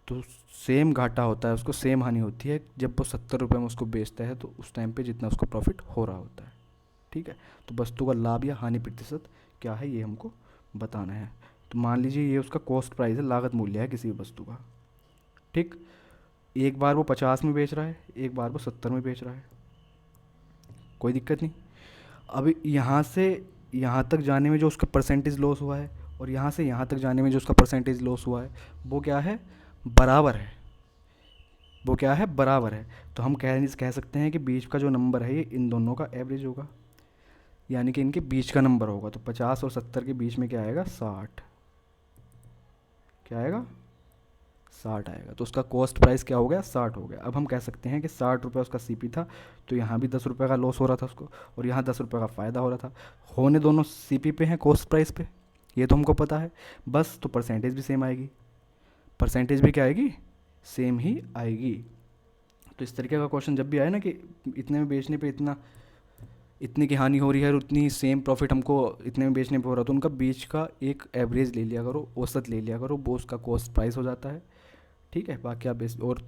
[SPEAKER 1] तो सेम घाटा होता है उसको, सेम हानि होती है जब वो 70 रुपये में उसको बेचता है, तो उस टाइम पे जितना उसको प्रॉफिट हो रहा होता है। ठीक है, तो वस्तु का लाभ या हानि प्रतिशत क्या है ये हमको बताना है। तो मान लीजिए ये उसका कॉस्ट प्राइस है, लागत मूल्य है किसी भी वस्तु का। ठीक, एक बार वो 50 में बेच रहा है, एक बार वो 70 में बेच रहा है, कोई दिक्कत नहीं। अब यहाँ से यहाँ तक जाने में जो उसका परसेंटेज लॉस हुआ है, और यहाँ से यहाँ तक जाने में जो उसका परसेंटेज लॉस हुआ है, वो क्या है, बराबर है। वो क्या है, बराबर है। तो हम कह सकते हैं कि बीच का जो नंबर है ये इन दोनों का एवरेज होगा, यानी कि इनके बीच का नंबर होगा। तो 50 और 70 के बीच में क्या आएगा, 60। क्या आएगा, 60 आएगा। तो उसका कॉस्ट प्राइस क्या हो गया, 60 हो गया। अब हम कह सकते हैं कि 60 रुपये उसका सीपी था, तो यहाँ भी 10 रुपये का लॉस हो रहा था उसको, और यहाँ 10 रुपये का फ़ायदा हो रहा था। होने दोनों सीपी पे हैं, कॉस्ट प्राइस पे, ये तो हमको पता है। बस तो परसेंटेज भी सेम आएगी, परसेंटेज भी क्या आएगी, सेम ही आएगी। तो इस तरीके का क्वेश्चन जब भी आए ना कि इतने में बेचने पे इतने की हानि हो रही है और उतनी सेम प्रॉफिट हमको इतने में बेचने पे हो रहा है, तो उनका बीच का एक एवरेज ले लिया करो, औसत ले लिया करो, वो उसका कॉस्ट प्राइस हो जाता है। ठीक है, बाकी आप और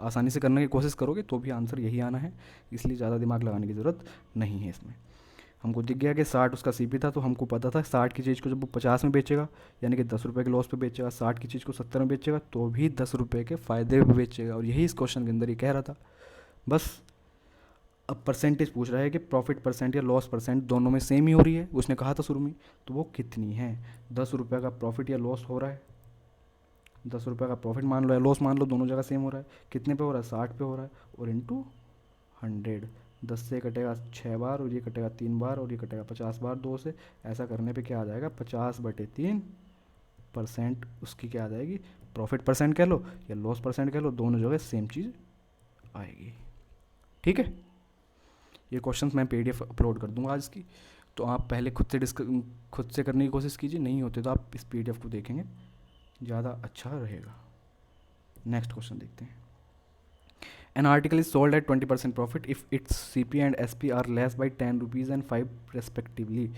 [SPEAKER 1] आसानी से करने की कोशिश करोगे तो भी आंसर यही आना है, इसलिए ज़्यादा दिमाग लगाने की ज़रूरत नहीं है इसमें। हमको दिख गया कि 60 उसका सीपी था, तो हमको पता था 60 की चीज़ को जब वो 50 में बेचेगा, यानी कि 10 रुपये के लॉस पे बेचेगा, 60 की चीज़ को 70 में बेचेगा तो भी 10 रुपये के फ़ायदे पे बेचेगा, और यही इस क्वेश्चन के अंदर ही कह रहा था। बस अब परसेंटेज पूछ रहा है कि प्रॉफिट परसेंट या लॉस परसेंट दोनों में सेम ही हो रही है, उसने कहा था शुरू में, तो वो कितनी है। 10 रुपये का प्रॉफिट या लॉस हो रहा है, 10 रुपये का प्रॉफिट मान लो या लॉस मान लो, दोनों जगह सेम हो रहा है। कितने पे हो रहा है, 60 पे हो रहा है, और इंटू 100, 10 से कटेगा 6 बार, और ये कटेगा 3 बार, और ये कटेगा 50 बार 2 से। ऐसा करने पे क्या आ जाएगा, 50/3% उसकी क्या आ जाएगी, प्रॉफिट परसेंट कह लो या लॉस परसेंट कह लो, दोनों जगह सेम चीज़ आएगी। ठीक है, ये क्वेश्चंस मैं पीडीएफ अपलोड कर दूंगा आज की, तो आप पहले खुद से करने की कोशिश कीजिए, नहीं होते तो आप इस पीडीएफ को देखेंगे, ज़्यादा अच्छा रहेगा। नेक्स्ट क्वेश्चन देखते हैं। An article is sold at 20% profit if its CP and SP are less by 10 rupees and 5 respectively.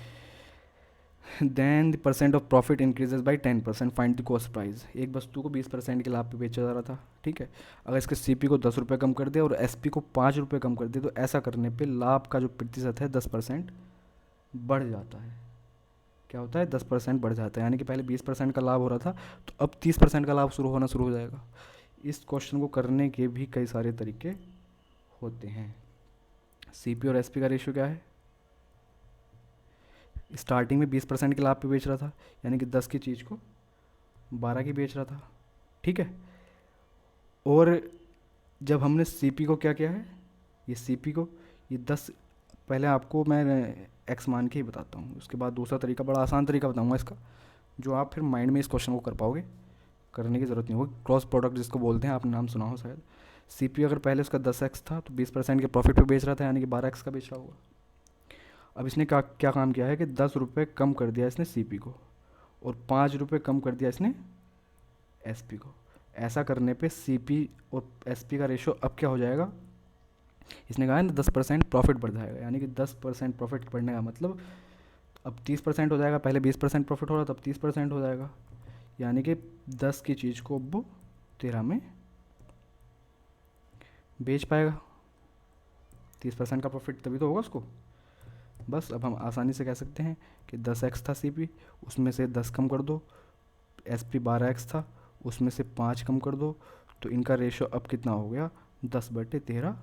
[SPEAKER 1] Then the percent of profit increases by 10%, find the cost price. एक वस्तु को 20% के लाभ पे बेचा जा रहा था, ठीक है। अगर इसके सीपी को 10 रुपये कम कर दिया और एसपी को 5 रुपये कम कर दिया, तो ऐसा करने पे लाभ का जो प्रतिशत है 10% बढ़ जाता है। क्या होता है? 10% बढ़ जाता है, यानी कि पहले 20% का लाभ हो रहा था, तो अब 30% का लाभ शुरू हो जाएगा। इस क्वेश्चन को करने के भी कई सारे तरीके होते हैं। सीपी और एसपी का रेशियो क्या है? स्टार्टिंग में 20% के लाभ पे बेच रहा था, यानी कि 10 की चीज़ को 12 की बेच रहा था, ठीक है। और जब हमने सीपी को क्या किया है, ये सीपी को ये 10, पहले आपको मैं एक्स मान के ही बताता हूँ, उसके बाद दूसरा तरीका, बड़ा आसान तरीका बताऊँगा इसका, जो आप फिर माइंड में इस क्वेश्चन को कर पाओगे, करने की ज़रूरत नहीं होगी। क्रॉस प्रोडक्ट जिसको बोलते हैं, आपने नाम सुना हो शायद। सीपी अगर पहले उसका 10x था, तो 20% के प्रॉफिट पे बेच रहा था, यानी कि 12x का बेच रहा होगा। अब इसने क्या काम किया है कि 10 रुपये कम कर दिया इसने सीपी को, और 5 रुपये कम कर दिया इसने एसपी को। ऐसा करने पे सीपी और एसपी का रेशो अब क्या हो जाएगा? इसने कहा है ना 10% प्रॉफिट बढ़ जाएगा, यानी कि 10% प्रॉफिट बढ़ने का मतलब अब 30% हो जाएगा। पहले 20% प्रॉफिट हो रहा था, अब 30% हो जाएगा, यानी कि 10 की चीज़ को अब वो 13 में बेच पाएगा। 30% का प्रॉफिट तभी तो होगा उसको। बस अब हम आसानी से कह सकते हैं कि 10x था सीपी, उसमें से 10 कम कर दो, एसपी 12x था, उसमें से 5 कम कर दो, तो इनका रेशो अब कितना हो गया? 10/13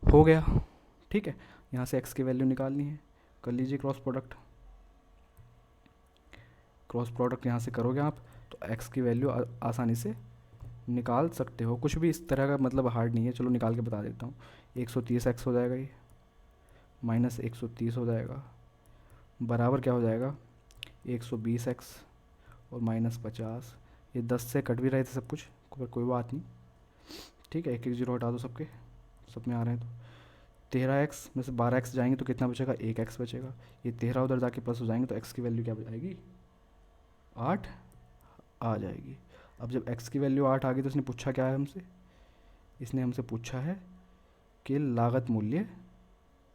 [SPEAKER 1] हो गया, ठीक है। यहाँ से x की वैल्यू निकालनी है, कर लीजिए क्रॉस प्रोडक्ट। क्रॉस प्रोडक्ट यहाँ से करोगे आप, तो x की वैल्यू आसानी से निकाल सकते हो। कुछ भी इस तरह का मतलब हार्ड नहीं है, चलो निकाल के बता देता हूँ। 130x हो जाएगा, ये माइनस 130 हो जाएगा, बराबर क्या हो जाएगा? 120x और माइनस 50। ये 10 से कट भी रहे थे सब कुछ, पर कोई बात नहीं, ठीक है। एक एक जीरो हटा दो सबके, सब में आ रहे हैं। तो 13x में से 12x जाएंगे तो कितना बचेगा? 1x बचेगा। ये 13 उधर जाके प्लस हो जाएंगे, तो x की वैल्यू क्या बचाएगी? 8 आ जाएगी। अब जब x की वैल्यू 8 आ गई, तो इसने पूछा क्या है हमसे? इसने हमसे पूछा है कि लागत मूल्य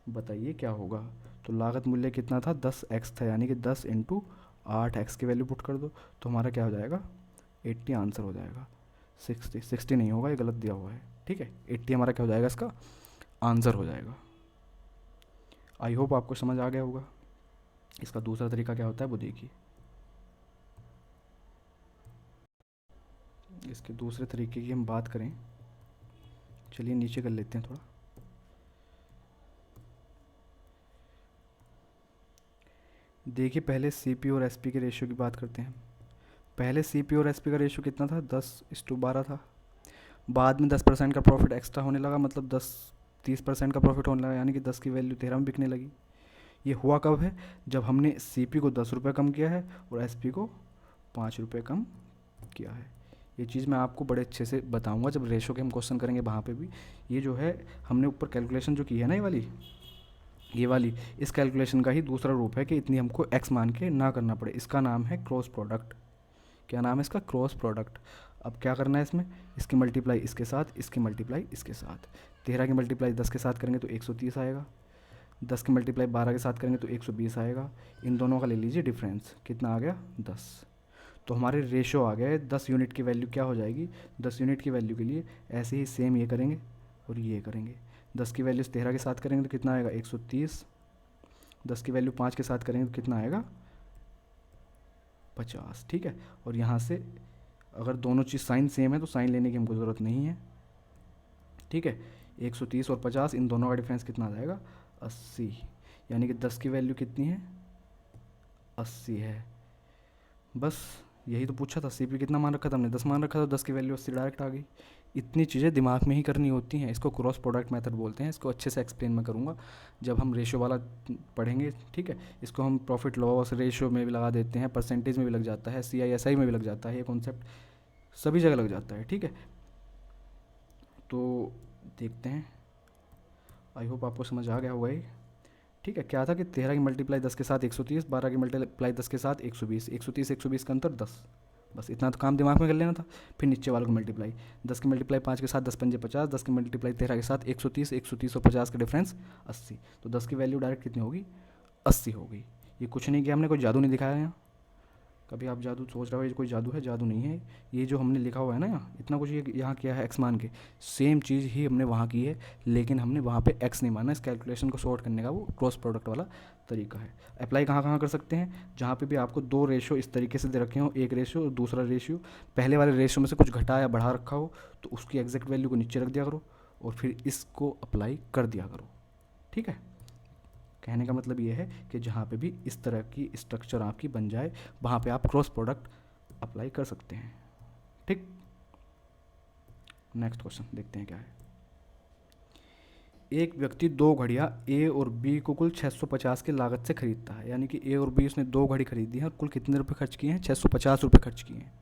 [SPEAKER 1] बताइए क्या होगा। तो लागत मूल्य कितना था? 10x था, यानी कि 10 इंटू 8x की वैल्यू पुट कर दो, तो हमारा क्या हो जाएगा? 80 आंसर हो जाएगा। 60 नहीं होगा, ये गलत दिया हुआ है, ठीक है। 80 हमारा क्या हो जाएगा? इसका आंसर हो जाएगा। आई होप आपको समझ आ गया होगा। इसका दूसरा तरीका क्या होता है वो देखिए। इसके दूसरे तरीके की हम बात करें, चलिए नीचे कर लेते हैं थोड़ा। देखिए पहले सीपी और एसपी के रेशियो की बात करते हैं। पहले सीपी और एसपी का रेशियो कितना था? 10:12 था। बाद में 10% का प्रॉफिट एक्स्ट्रा होने लगा, मतलब 30% का प्रॉफिट होने लगा, यानी कि 10 की वैल्यू 13 में बिकने लगी। ये हुआ कब है? जब हमने सीपी को 10 रुपये कम किया है और एसपी को 5 रुपये कम किया है। ये चीज़ मैं आपको बड़े अच्छे से बताऊंगा जब रेशो के हम क्वेश्चन करेंगे, वहाँ पे भी। ये जो है हमने ऊपर कैलकुलेशन जो की है ना, ये वाली इस कैलकुलेशन का ही दूसरा रूप है कि इतनी हमको एक्स मान के ना करना पड़े। इसका नाम है क्रॉस प्रोडक्ट। क्या नाम है इसका? Cross product. अब क्या करना है इसमें? इसकी मल्टीप्लाई इसके साथ, इसकी मल्टीप्लाई इसके साथ। 13 की मल्टीप्लाई 10 के साथ करेंगे तो 130 आएगा, 10 की मल्टीप्लाई 12 के साथ करेंगे तो 120 आएगा। इन दोनों का ले लीजिए डिफरेंस, कितना आ गया? 10। तो हमारे रेशो आ गए 10 यूनिट की वैल्यू क्या हो जाएगी? 10 यूनिट की वैल्यू के लिए ऐसे ही सेम ये करेंगे और ये करेंगे। 10 की वैल्यू 13 के साथ करेंगे तो कितना आएगा? 130। 10 की वैल्यू 5 के साथ करेंगे तो कितना आएगा? 50, ठीक है। और यहाँ से अगर दोनों चीज़ साइन सेम है तो साइन लेने की हमको ज़रूरत नहीं है, ठीक है। 130 और 50, इन दोनों का डिफरेंस कितना आ जाएगा? 80। यानी कि 10 की वैल्यू कितनी है? 80 है। बस यही तो पूछा था। सीपी कितना मान रखा था हमने? 10 मान रखा था, 10 की वैल्यू 80 डायरेक्ट आ गई। इतनी चीज़ें दिमाग में ही करनी होती हैं। इसको क्रॉस प्रोडक्ट मेथड बोलते हैं। इसको अच्छे से एक्सप्लेन मैं करूँगा जब हम रेशियो वाला पढ़ेंगे, ठीक है। इसको हम प्रॉफिट लॉस रेशियो में भी लगा देते हैं, परसेंटेज में भी लग जाता है, CISI में भी लग जाता है, ये कॉन्सेप्ट सभी जगह लग जाता है, ठीक है। तो देखते हैं, आई होप आपको समझ आ गया होगा ये, ठीक है। क्या था कि 13 की मल्टीप्लाई 10 के साथ 130, 12 की मल्टीप्लाई 10 के साथ 120, 130 120 का अंतर 10। बस इतना तो काम दिमाग में कर लेना था। फिर नीचे वालों को मल्टीप्लाई, 10 की मल्टीप्लाई 5 के साथ 10 पंजे 50, 10 की मल्टीप्लाई 13 के साथ 130, 130 और 50 का डिफरेंस 80। तो 10 की वैल्यू डायरेक्ट कितनी होगी? 80 हो गई। ये कुछ नहीं किया हमने, कोई जादू नहीं दिखाया यहाँ। कभी आप जादू सोच रहे हो ये कोई जादू है, जादू नहीं है। ये जो हमने लिखा हुआ है ना यहाँ, इतना कुछ ये यहाँ किया है एक्स मान के, सेम चीज़ ही हमने वहाँ की है, लेकिन हमने वहाँ पे एक्स नहीं माना। इस कैलकुलेशन को सॉर्ट करने का वो क्रॉस प्रोडक्ट वाला तरीका है। अप्लाई कहाँ कहाँ कर सकते हैं, जहाँ पे भी आपको दो रेशियो इस तरीके से दे रखे हो, एक रेशियो और दूसरा रेशियो, पहले वाले रेशियो में से कुछ घटा या बढ़ा रखा हो तो उसकी एग्जैक्ट वैल्यू को नीचे रख दिया करो और फिर इसको अप्लाई कर दिया करो। ठीक है, कहने का मतलब ये है कि जहाँ पे भी इस तरह की स्ट्रक्चर आपकी बन जाए वहाँ पे आप क्रॉस प्रोडक्ट अप्लाई कर सकते हैं। ठीक, नेक्स्ट क्वेश्चन देखते हैं क्या है। एक व्यक्ति दो घड़ियाँ ए और बी को कुल 650 की लागत से खरीदता है, यानी कि ए और बी उसने दो घड़ी खरीदी है और कुल कितने रुपए खर्च किए हैं, 650 रुपये खर्च किए हैं।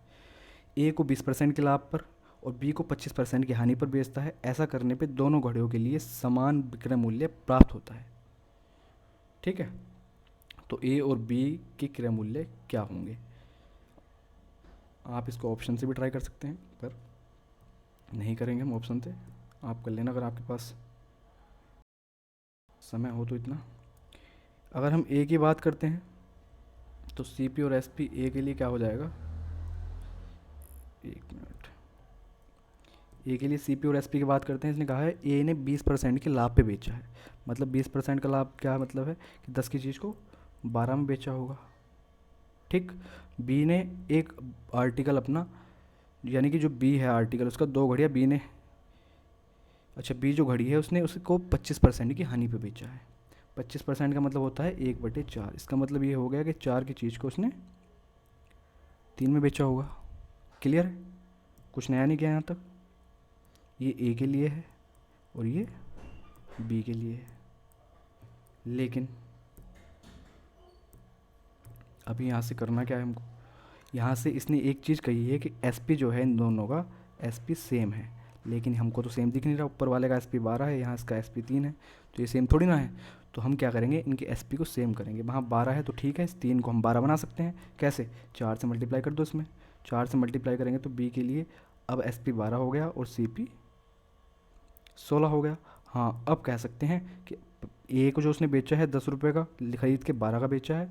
[SPEAKER 1] ए को 20% के लाभ पर और बी को 25% की हानि पर बेचता है। ऐसा करने पे दोनों घड़ियों के लिए समान विक्रय मूल्य प्राप्त होता है। ठीक है, तो ए और बी के क्रय मूल्य क्या होंगे। आप इसको ऑप्शन से भी ट्राई कर सकते हैं, पर नहीं करेंगे हम ऑप्शन से, आप कर लेना अगर आपके पास समय हो तो। इतना अगर हम ए की बात करते हैं तो सी पी और एस पी ए के लिए क्या हो जाएगा, एक मिनट, ए के लिए सी पी और एस पी की बात करते हैं। इसने कहा है ए ने 20% के लाभ पे बेचा है, मतलब 20% का लाभ क्या मतलब है कि 10 की चीज़ को 12 में बेचा होगा। ठीक, बी ने एक आर्टिकल अपना, यानी कि जो बी है आर्टिकल उसका दो घड़ियाँ बी ने, अच्छा बी जो घड़ी है उसने उसको 25% की हानि पे बेचा है। 25% का मतलब होता है 1/4। इसका मतलब ये हो गया कि 4 की चीज़ को उसने 3 में बेचा होगा। क्लियर है, कुछ नया नहीं किया यहाँ तक। ये ए के लिए है और ये बी के लिए है, लेकिन अभी यहाँ से करना क्या है हमको, यहाँ से इसने एक चीज़ कही है कि एस पी जो है इन दोनों का एस पी सेम है, लेकिन हमको तो सेम दिख नहीं रहा। ऊपर वाले का एस पी 12 है, यहाँ इसका एस पी 3 है, तो ये सेम थोड़ी ना है। तो हम क्या करेंगे, इनके एस पी को सेम करेंगे। वहाँ 12 है तो ठीक है, इस 3 को हम 12 बना सकते हैं। कैसे, 4 से मल्टीप्लाई कर दो इसमें, 4 से मल्टीप्लाई करेंगे तो बी के लिए अब एस पी 12 हो गया और सी पी 16 हो गया। हाँ, अब कह सकते हैं कि ए को जो उसने बेचा है 10 रुपये का खरीद के 12 का बेचा है,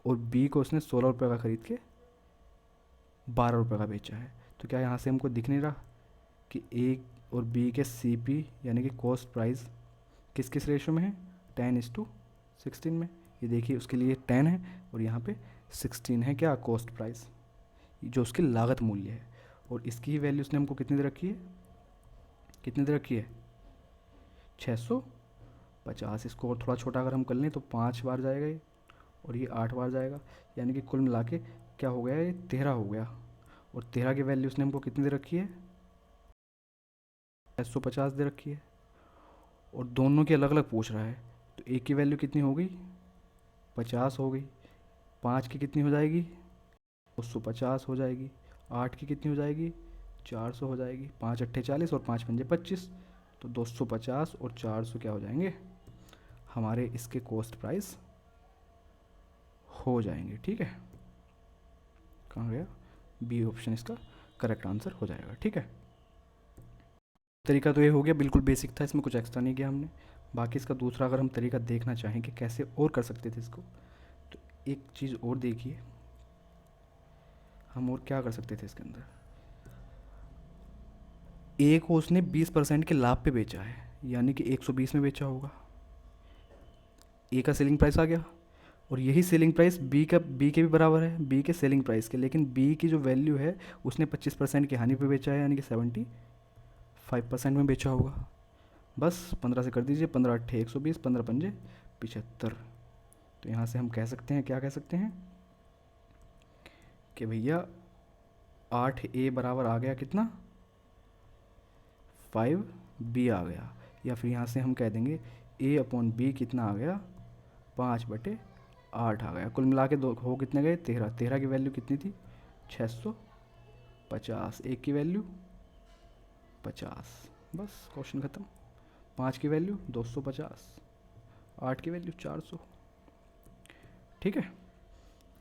[SPEAKER 1] और बी को उसने 16 रुपये का खरीद के 12 रुपये का बेचा है। तो क्या यहाँ से हमको दिख नहीं रहा कि ए और बी के सी पी यानी कि कॉस्ट प्राइस किस किस रेशो में है, 10:16 में। ये देखिए उसके लिए 10 है और यहाँ पे 16 है क्या, कॉस्ट प्राइस, जो उसकी लागत मूल्य है। और इसकी ही वैल्यू उसने हमको कितनी दे रखी है, कितनी दे रखी है, 650। इसको और थोड़ा छोटा अगर हम कर लें तो 5 बार जाएगा ये, और ये 8 बार जाएगा, यानी कि कुल मिला के क्या हो गया, ये 13 हो गया। और 13 की वैल्यू उसने हमको कितनी दे रखी है, 650 दे रखी है। और दोनों की अलग अलग पूछ रहा है, तो एक की वैल्यू कितनी हो गई, 50 हो गई। 5 की कितनी हो जाएगी, 250 हो जाएगी। 8 की कितनी हो जाएगी, 400 हो जाएगी। 5 अट्ठे 40 और 5 पंजे 25, तो 250 और 400 क्या हो जाएंगे, हमारे इसके कॉस्ट प्राइस हो जाएंगे। ठीक है, कहाँ गया, बी ऑप्शन इसका करेक्ट आंसर हो जाएगा। ठीक है, तरीका तो ये हो गया, बिल्कुल बेसिक था, इसमें कुछ एक्स्ट्रा नहीं किया हमने। बाकी इसका दूसरा अगर हम तरीका देखना चाहें कि कैसे और कर सकते थे इसको, तो एक चीज़ और देखिए, हम और क्या कर सकते थे इसके अंदर। ए को उसने 20% के लाभ पे बेचा है, यानी कि 120 में बेचा होगा। ए का सेलिंग प्राइस आ गया, और यही सेलिंग प्राइस बी के भी बराबर है, बी के सेलिंग प्राइस के, लेकिन बी की जो वैल्यू है उसने 25% की हानि पे बेचा है, यानी कि 75% में बेचा होगा। बस 15 से कर दीजिए, 15 अट्ठे 120, 15 पंजे 75। तो यहाँ से हम कह सकते हैं, क्या कह सकते हैं कि भैया 8A बराबर आ गया कितना, 5B आ गया। या फिर यहाँ से हम कह देंगे A/B कितना आ गया, 5/8 आ गया। कुल मिला के दो हो कितने गए, 13। 13 की वैल्यू कितनी थी, 650। एक की वैल्यू 50, बस क्वेश्चन ख़त्म। 5 की वैल्यू 250, 8 की वैल्यू 400। ठीक है,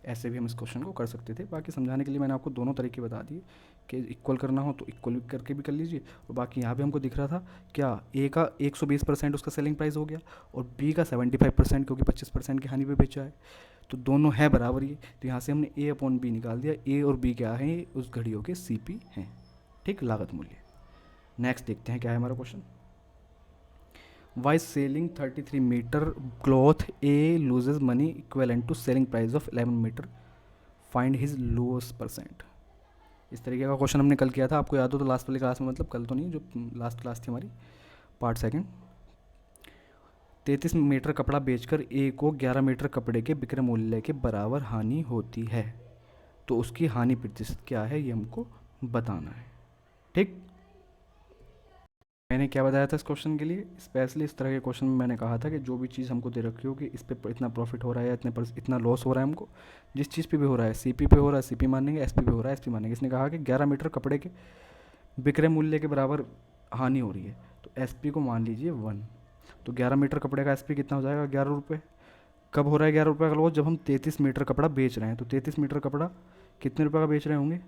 [SPEAKER 1] ऐसे भी हम इस क्वेश्चन को कर सकते थे। बाकी समझाने के लिए मैंने आपको दोनों तरीके बता दिए कि इक्वल करना हो तो इक्वल करके भी कर लीजिए। और बाकी यहाँ पे हमको दिख रहा था क्या, ए का 120% उसका सेलिंग प्राइस हो गया और बी का 75%, क्योंकि 25% की हानि पे बेचा है। तो दोनों है बराबर ये, तो यहाँ से हमने ए अपॉन बी निकाल दिया। ए और बी क्या है, उस घड़ियों के सीपी हैं, ठीक, लागत मूल्य। नेक्स्ट देखते हैं क्या है हमारा question. By selling 33 metre cloth a loses money equivalent to selling price of 11 metre, find his loss percent. इस तरीके का क्वेश्चन हमने कल किया था, आपको याद हो तो लास्ट वाली क्लास में, मतलब कल तो नहीं, जो लास्ट क्लास थी हमारी पार्ट सेकंड। 33 मीटर कपड़ा बेचकर ए को 11 मीटर कपड़े के विक्रय मूल्य के बराबर हानि होती है, तो उसकी हानि प्रतिशत क्या है ये हमको बताना है, ठीक। मैंने क्या बताया था इस क्वेश्चन के लिए, स्पेशली इस तरह के क्वेश्चन में मैंने कहा था कि जो भी चीज़ हमको दे रखी हो कि इस पे इतना प्रॉफिट हो रहा है या इतना लॉस हो रहा है हमको, जिस चीज़ पे भी हो रहा है, सीपी पे हो रहा है सीपी मानेंगे, एसपी पे हो रहा है एसपी मानेंगे। इसने कहा कि 11 मीटर कपड़े के विक्रय मूल्य के बराबर हानि हो रही है, तो एसपी को मान लीजिए 1। तो 11 मीटर कपड़े का एसपी कितना हो जाएगा, 11 रुपये। कब हो रहा है 11 रुपये का लॉस, जब हम 33 मीटर कपड़ा बेच रहे हैं। तो 33 मीटर कपड़ा कितने रुपये का बेच रहे होंगे,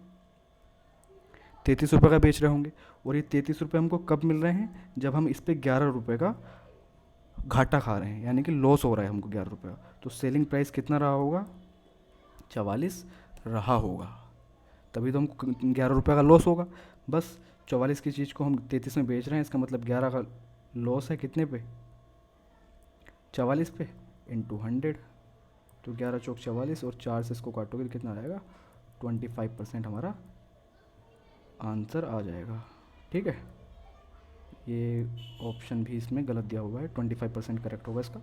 [SPEAKER 1] 33 रुपये का बेच रहे होंगे। और ये 33 रुपये हमको कब मिल रहे हैं, जब हम इस पर 11 रुपये का घाटा खा रहे हैं, यानी कि लॉस हो रहा है हमको 11 रुपये का। तो सेलिंग प्राइस कितना रहा होगा, 44 रहा होगा, तभी तो हमको 11 रुपये का लॉस होगा। बस 44 की चीज़ को हम 33 में बेच रहे हैं, इसका मतलब 11 का लॉस है कितने पे, 44 पे इंटू 100। तो 11 चौक 44 और 4 से इसको काटोगे तो कितना आएगा, 25% हमारा आंसर आ जाएगा, ठीक है। ये ऑप्शन भी इसमें गलत दिया हुआ है, 25% करेक्ट होगा इसका,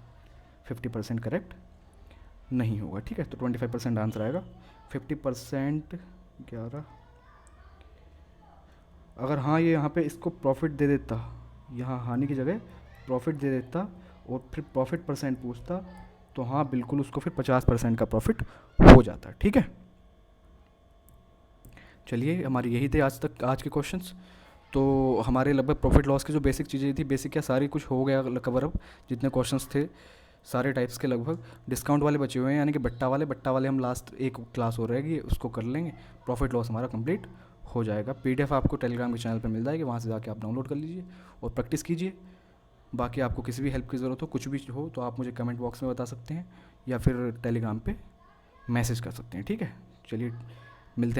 [SPEAKER 1] 50% करेक्ट नहीं होगा, ठीक है। तो 25% आंसर आएगा। 50% 11, अगर हाँ ये यहाँ पे इसको प्रॉफिट दे देता, यहाँ हानि की जगह प्रॉफिट दे देता और फिर प्रॉफिट परसेंट पूछता, तो हाँ बिल्कुल उसको फिर 50% का प्रॉफिट हो जाता, ठीक है। चलिए हमारी यही थे आज के क्वेश्चंस। तो हमारे लगभग प्रॉफिट लॉस की जो बेसिक चीज़ें थी, बेसिक क्या सारी कुछ हो गया कवर अप, जितने क्वेश्चंस थे सारे टाइप्स के लगभग। डिस्काउंट वाले बचे हुए हैं, यानी कि बट्टा वाले हम लास्ट एक क्लास हो रहेगी उसको कर लेंगे, प्रॉफिट लॉस हमारा कंप्लीट हो जाएगा। पीडीएफ आपको टेलीग्राम के चैनल पर मिल जाएगी, वहाँ से जाके आप डाउनलोड कर लीजिए और प्रैक्टिस कीजिए। बाकी आपको किसी भी हेल्प की ज़रूरत हो, कुछ भी हो, तो आप मुझे कमेंट बॉक्स में बता सकते हैं या फिर टेलीग्राम पे मैसेज कर सकते हैं, ठीक है। चलिए